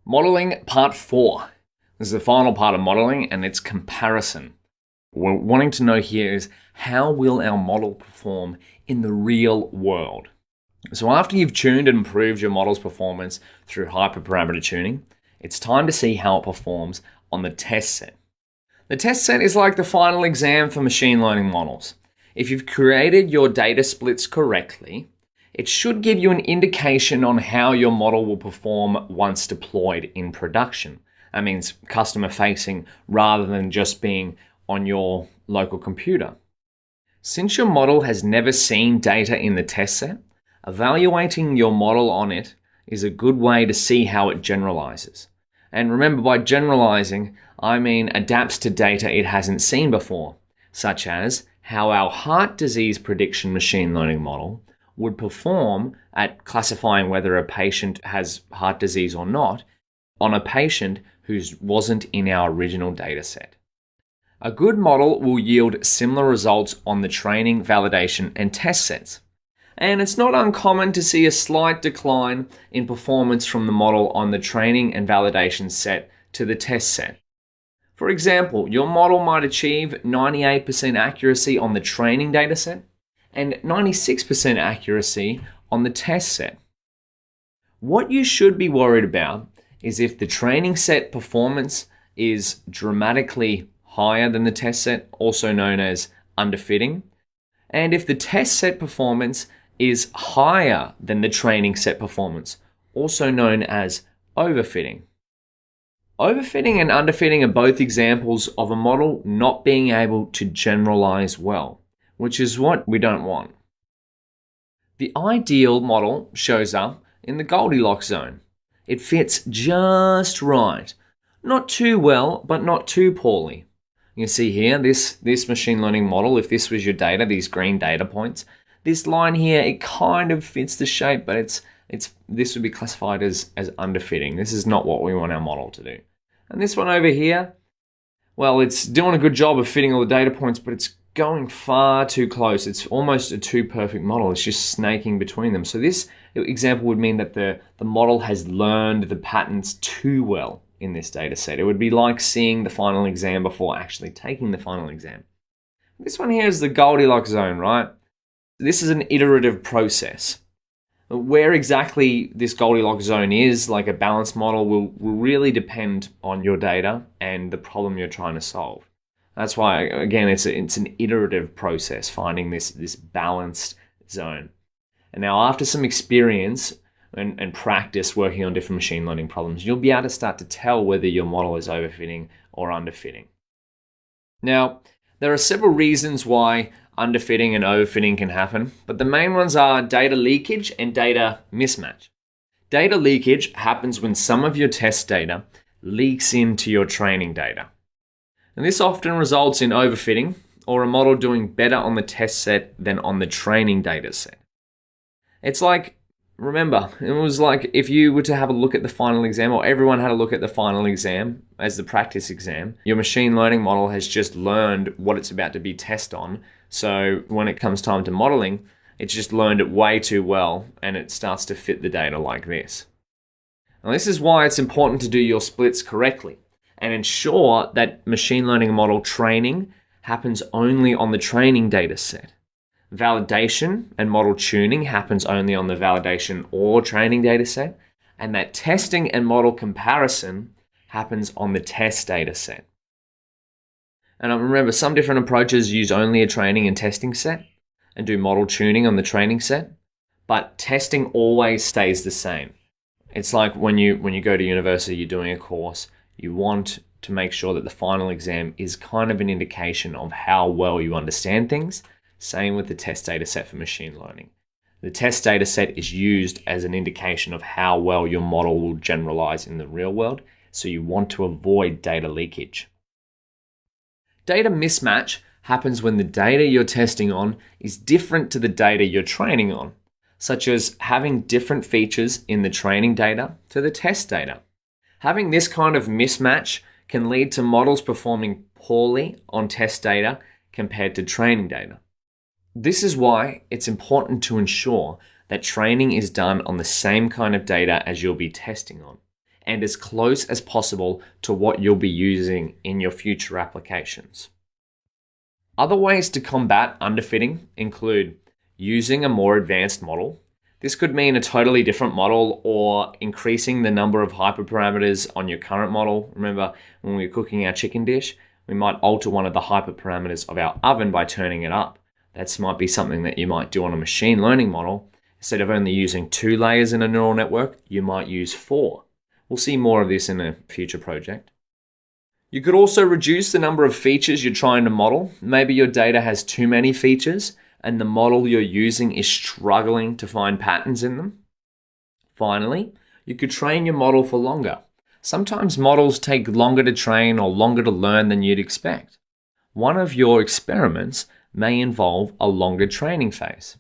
Modeling part 4. This is the final part of modeling, and it's comparison. What we're wanting to know here is how will our model perform in the real world? So after you've tuned and improved your model's performance through hyperparameter tuning, it's time to see how it performs on the test set. The test set is like the final exam for machine learning models. If you've created your data splits correctly, it should give you an indication on how your model will perform once deployed in production. That means customer facing rather than just being on your local computer. Since your model has never seen data in the test set, evaluating your model on it is a good way to see how it generalizes. And remember, by generalizing, I mean adapts to data it hasn't seen before, such as how our heart disease prediction machine learning model would perform at classifying whether a patient has heart disease or not on a patient who wasn't in our original data set. A good model will yield similar results on the training, validation, and test sets. And it's not uncommon to see a slight decline in performance from the model on the training and validation set to the test set. For example, your model might achieve 98% accuracy on the training data set and 96% accuracy on the test set. What you should be worried about is if the training set performance is dramatically higher than the test set, also known as underfitting, and if the test set performance is higher than the training set performance, also known as overfitting. Overfitting and underfitting are both examples of a model not being able to generalize well, which is what we don't want. The ideal model shows up in the Goldilocks zone. It fits just right. Not too well, but not too poorly. You can see here, this machine learning model, if this was your data, these green data points, this line here, it kind of fits the shape, but this would be classified as underfitting. This is not what we want our model to do. And this one over here, well, it's doing a good job of fitting all the data points, but it's going far too close. It's almost a too perfect model. It's just snaking between them. So this example would mean that the model has learned the patterns too well in this data set. It would be like seeing the final exam before actually taking the final exam. This one here is the Goldilocks zone, right? This is an iterative process. Where exactly this Goldilocks zone is, like a balanced model, will really depend on your data and the problem you're trying to solve. That's why, again, it's an iterative process, finding this balanced zone. And now after some experience and practice working on different machine learning problems, you'll be able to start to tell whether your model is overfitting or underfitting. Now, there are several reasons why underfitting and overfitting can happen, but the main ones are data leakage and data mismatch. Data leakage happens when some of your test data leaks into your training data. And this often results in overfitting or a model doing better on the test set than on the training data set. It's like, remember, it was like if you were to have a look at the final exam, or everyone had a look at the final exam as the practice exam, your machine learning model has just learned what it's about to be tested on. So when it comes time to modeling, it's just learned it way too well and it starts to fit the data like this. Now, this is why it's important to do your splits correctly and ensure that machine learning model training happens only on the training data set. Validation and model tuning happens only on the validation or training data set, and that testing and model comparison happens on the test data set. And remember, some different approaches use only a training and testing set and do model tuning on the training set, but testing always stays the same. It's like when you go to university, you're doing a course, you want to make sure that the final exam is kind of an indication of how well you understand things. Same with the test data set for machine learning. The test data set is used as an indication of how well your model will generalize in the real world, so you want to avoid data leakage. Data mismatch happens when the data you're testing on is different to the data you're training on, such as having different features in the training data to the test data. Having this kind of mismatch can lead to models performing poorly on test data compared to training data. This is why it's important to ensure that training is done on the same kind of data as you'll be testing on. and as close as possible to what you'll be using in your future applications. Other ways to combat underfitting include using a more advanced model. This could mean a totally different model or increasing the number of hyperparameters on your current model. Remember, when we're cooking our chicken dish, we might alter one of the hyperparameters of our oven by turning it up. That might be something that you might do on a machine learning model. Instead of only using 2 layers in a neural network, you might use 4. We'll see more of this in a future project. You could also reduce the number of features you're trying to model. Maybe your data has too many features and the model you're using is struggling to find patterns in them. Finally, you could train your model for longer. Sometimes models take longer to train or longer to learn than you'd expect. One of your experiments may involve a longer training phase.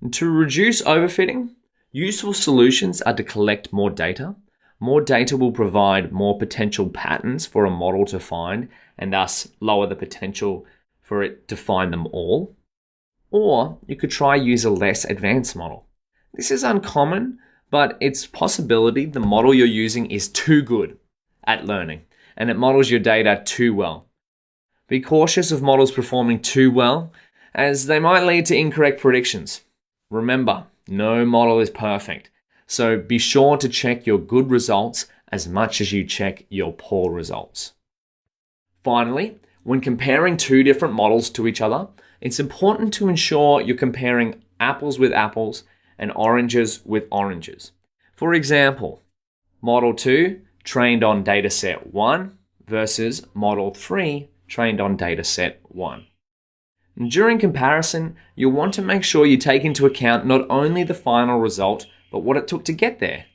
And to reduce overfitting, useful solutions are to collect more data. More data will provide more potential patterns for a model to find and thus lower the potential for it to find them all. Or you could try use a less advanced model. This is uncommon, but it's a possibility the model you're using is too good at learning and it models your data too well. Be cautious of models performing too well, as they might lead to incorrect predictions. Remember, no model is perfect, so be sure to check your good results as much as you check your poor results. Finally, when comparing 2 different models to each other, it's important to ensure you're comparing apples with apples and oranges with oranges. For example, Model 2 trained on dataset 1 versus Model 3 trained on dataset 1. And during comparison, you'll want to make sure you take into account not only the final result, but what it took to get there.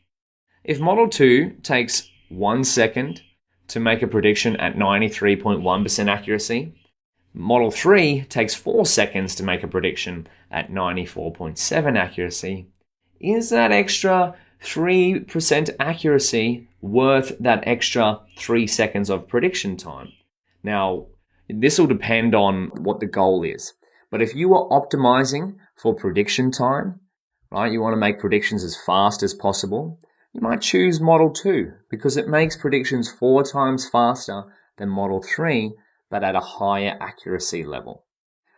If Model 2 takes 1 second to make a prediction at 93.1% accuracy, Model 3 takes 4 seconds to make a prediction at 94.7% accuracy. Is that extra 3% accuracy worth that extra 3 seconds of prediction time? Now, this will depend on what the goal is. But if you are optimizing for prediction time, right, you want to make predictions as fast as possible, you might choose Model 2 because it makes predictions 4 times faster than Model 3, but at a higher accuracy level.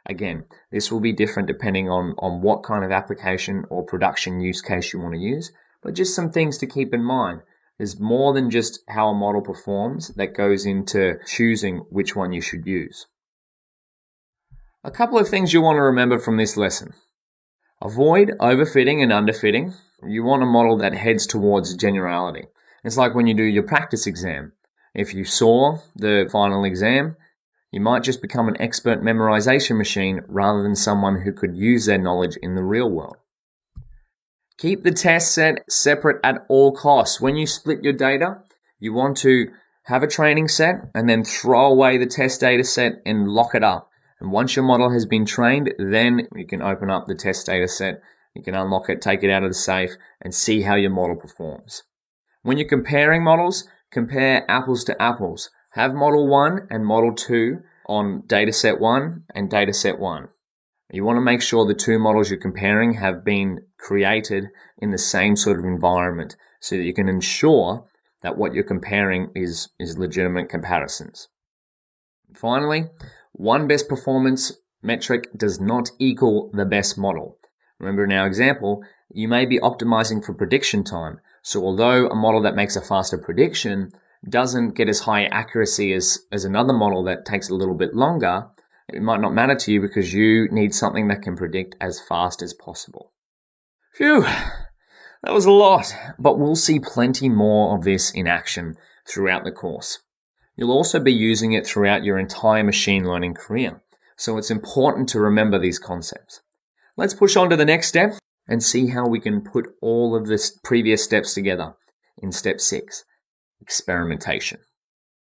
Again, this will be different depending on what kind of application or production use case you want to use, but just some things to keep in mind. There's more than just how a model performs that goes into choosing which one you should use. A couple of things you want to remember from this lesson. Avoid overfitting and underfitting. You want a model that heads towards generality. It's like when you do your practice exam. If you saw the final exam, you might just become an expert memorization machine rather than someone who could use their knowledge in the real world. Keep the test set separate at all costs. When you split your data, you want to have a training set and then throw away the test data set and lock it up. And once your model has been trained, then you can open up the test data set, you can unlock it, take it out of the safe, and see how your model performs. When you're comparing models, compare apples to apples. Have Model 1 and Model 2 on dataset 1 and dataset 1. You want to make sure the 2 models you're comparing have been created in the same sort of environment so that you can ensure that what you're comparing is legitimate comparisons. Finally, one best performance metric does not equal the best model. Remember in our example, you may be optimizing for prediction time. So although a model that makes a faster prediction doesn't get as high accuracy as another model that takes a little bit longer, it might not matter to you because you need something that can predict as fast as possible. Phew, that was a lot, but we'll see plenty more of this in action throughout the course. You'll also be using it throughout your entire machine learning career, so it's important to remember these concepts. Let's push on to the next step and see how we can put all of the previous steps together in step 6, experimentation.